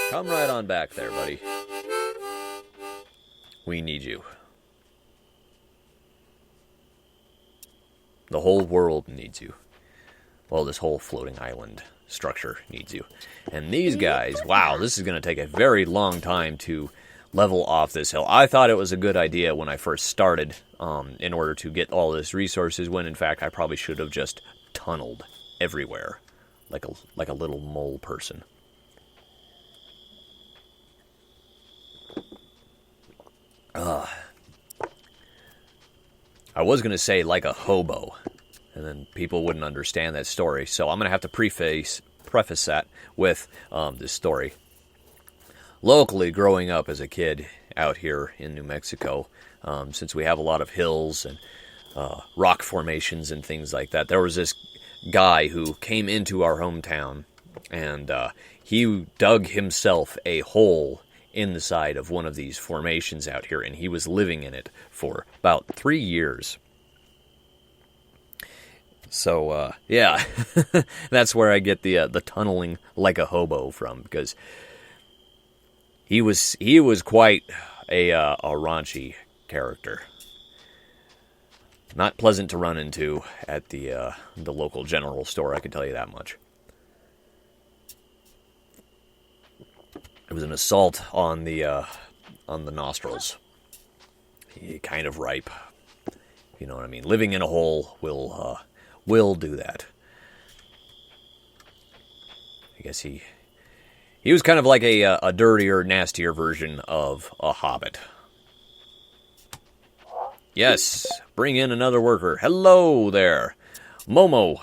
Come right on back there, buddy. We need you. The whole world needs you. Well, this whole floating island structure needs you. And these guys, wow, this is going to take a very long time to level off this hill. I thought it was a good idea when I first started in order to get all this resources, when in fact I probably should have just tunneled everywhere like a little mole person. I was going to say like a hobo, and then people wouldn't understand that story. So I'm going to have to preface that with this story. Locally, growing up as a kid out here in New Mexico, since we have a lot of hills and rock formations and things like that, there was this guy who came into our hometown, and he dug himself a hole in the side of one of these formations out here, and he was living in it for about 3 years. So, yeah, that's where I get the tunneling like a hobo from, because he was quite a raunchy character. Not pleasant to run into at the local general store, I can tell you that much. It was an assault on the nostrils. Kind of ripe. You know what I mean? Living in a hole will do that. I guess he was kind of like a dirtier, nastier version of a hobbit. Yes, bring in another worker. Hello there, Momo.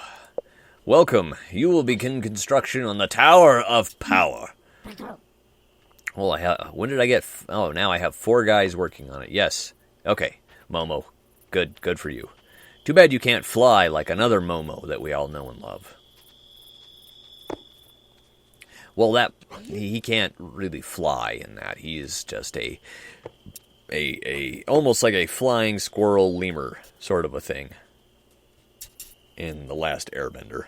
Welcome. You will begin construction on the Tower of Power. Well, when did I get... Oh, now I have 4 guys working on it. Yes. Okay, Momo. Good for you. Too bad you can't fly like another Momo that we all know and love. Well, he can't really fly in that. He is just a almost like a flying squirrel lemur sort of a thing in The Last Airbender.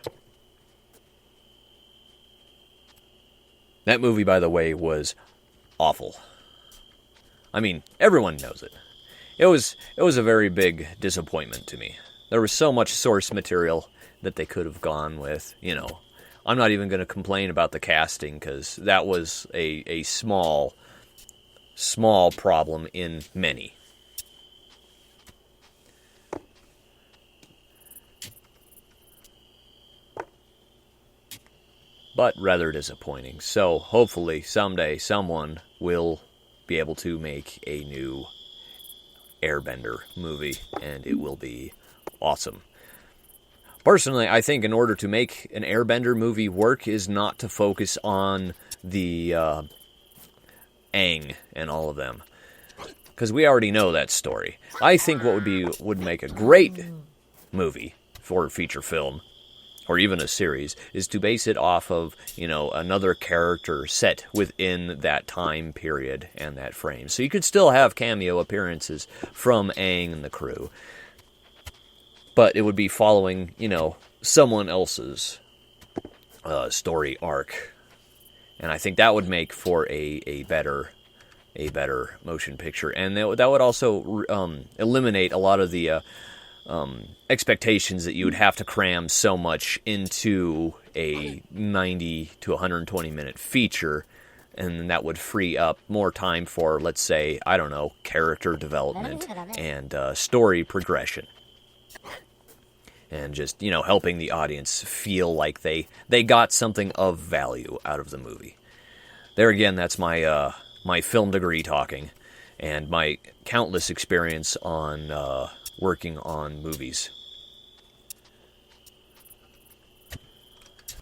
That movie, by the way, was awful. I mean, everyone knows it. It was a very big disappointment to me. There was so much source material that they could have gone with. You know, I'm not even going to complain about the casting, because that was a small problem in many. But rather disappointing. So hopefully someday someone will be able to make a new Airbender movie, and it will be awesome. Personally, I think in order to make an Airbender movie work is not to focus on the Aang and all of them, because we already know that story. I think what would make a great movie for a feature film, or even a series, is to base it off of, you know, another character set within that time period and that frame. So you could still have cameo appearances from Aang and the crew, but it would be following, you know, someone else's story arc. And I think that would make for a better motion picture. And that would also eliminate a lot of the expectations that you would have to cram so much into a 90 to 120 minute feature, and that would free up more time for, let's say, I don't know, character development and story progression, and just, you know, helping the audience feel like they got something of value out of the movie. There again, that's my my film degree talking, and my countless experience on working on movies.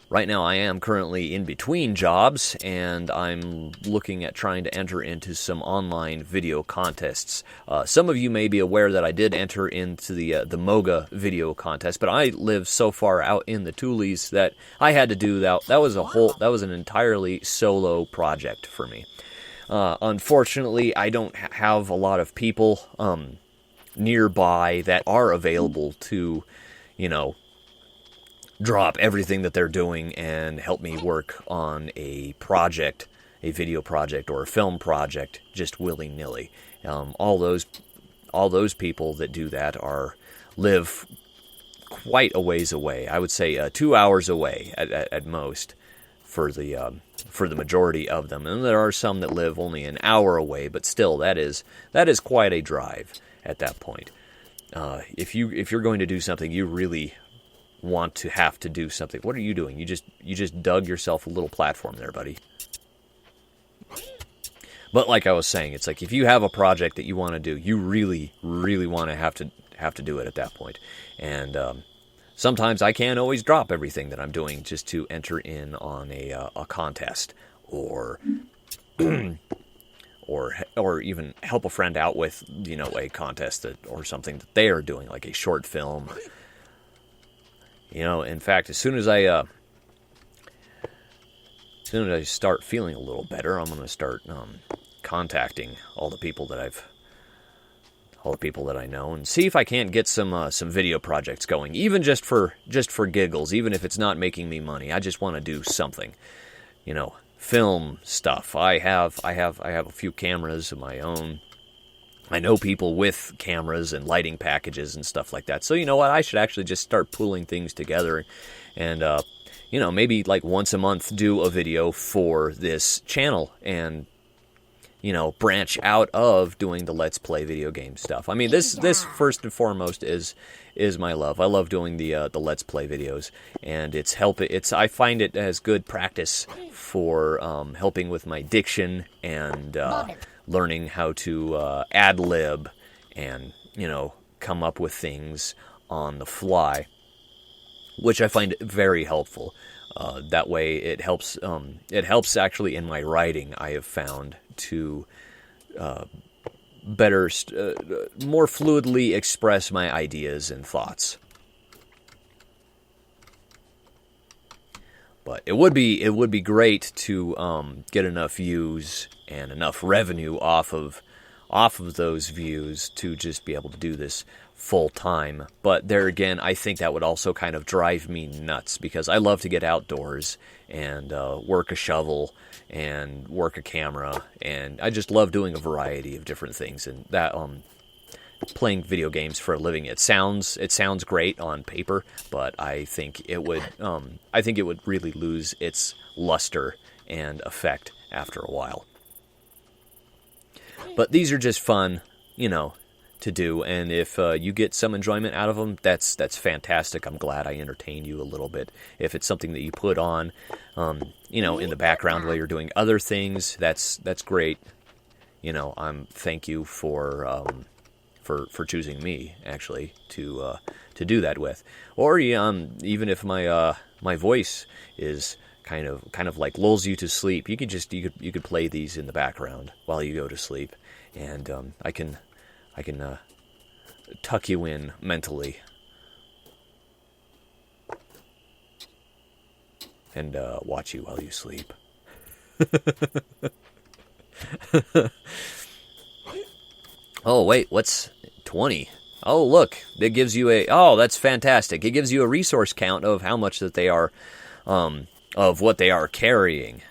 Right now I am currently in between jobs, and I'm looking at trying to enter into some online video contests. Some of you may be aware that I did enter into the Moga video contest, but I live so far out in the Tules that I had to do that. That was an entirely solo project for me. Unfortunately, I don't have a lot of people nearby that are available to, you know, drop everything that they're doing and help me work on a project video project or a film project just willy-nilly. All those people that do that live quite a ways away. I would say 2 hours away at most for the majority of them. And there are some that live only an hour away, but still that is quite a drive at that point. If you're going to do something, you really want to have to do something. What are you doing? You just dug yourself a little platform there, buddy. But like I was saying, it's like if you have a project that you want to do, you really, really want to have to do it at that point. And sometimes I can't always drop everything that I'm doing just to enter in on a contest or or even help a friend out with, a contest or something that they are doing, like a short film. In fact, as soon as I start feeling a little better, I'm going to start contacting all the people that I know, and see if I can't get some video projects going, even just for giggles, even if it's not making me money. I just want to do something, film stuff. I have a few cameras of my own. I know people with cameras and lighting packages and stuff like that. So you know what? I should actually just start pulling things together, and maybe like once a month do a video for this channel, and branch out of doing the Let's Play video game stuff. I mean, this first and foremost is my love. I love doing the Let's Play videos, and I find it as good practice for helping with my diction and learning how to ad-lib and come up with things on the fly, which I find very helpful. That way, it helps. It helps actually in my writing. I have found to better, more fluidly express my ideas and thoughts. But it would be great to get enough views and enough revenue off of those views to just be able to do this full time. But there again, I think that would also kind of drive me nuts, because I love to get outdoors and work a shovel and work a camera, and I just love doing a variety of different things. And that playing video games for a living, it sounds great on paper, but I think it would really lose its luster and effect after a while. But these are just fun, to do, and if you get some enjoyment out of them, that's fantastic. I'm glad I entertained you a little bit. If it's something that you put on, in the background while you're doing other things, that's great. Thank you for choosing me actually to do that with. Or even if my voice is kind of like lulls you to sleep, you could play these in the background while you go to sleep, and I can tuck you in mentally and watch you while you sleep. Oh wait, what's 20? Oh look, it gives you that's fantastic. It gives you a resource count of how much that they are, of what they are carrying.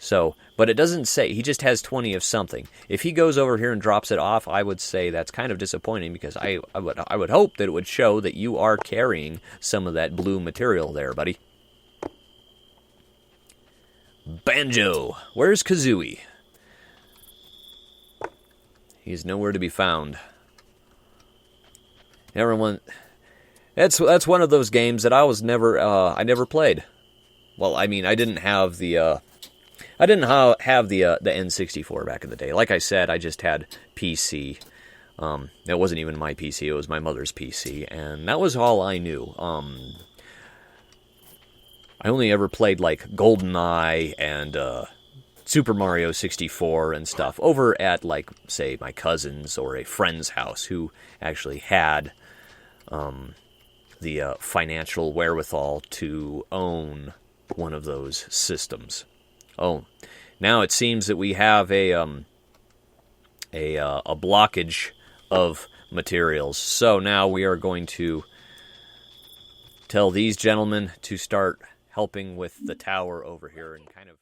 So, but it doesn't say. He just has 20 of something. If he goes over here and drops it off, I would say that's kind of disappointing, because I would hope that it would show that you are carrying some of that blue material there, buddy. Banjo. Where's Kazooie? He's nowhere to be found. Everyone, that's one of those games that I never played. Well, I mean, I didn't have the N64 back in the day. Like I said, I just had PC. It wasn't even my PC; it was my mother's PC, and that was all I knew. I only ever played like GoldenEye and Super Mario 64 and stuff over at, like, say, my cousin's or a friend's house who actually had the financial wherewithal to own one of those systems. Oh, now it seems that we have a blockage of materials. So now we are going to tell these gentlemen to start helping with the tower over here and kind of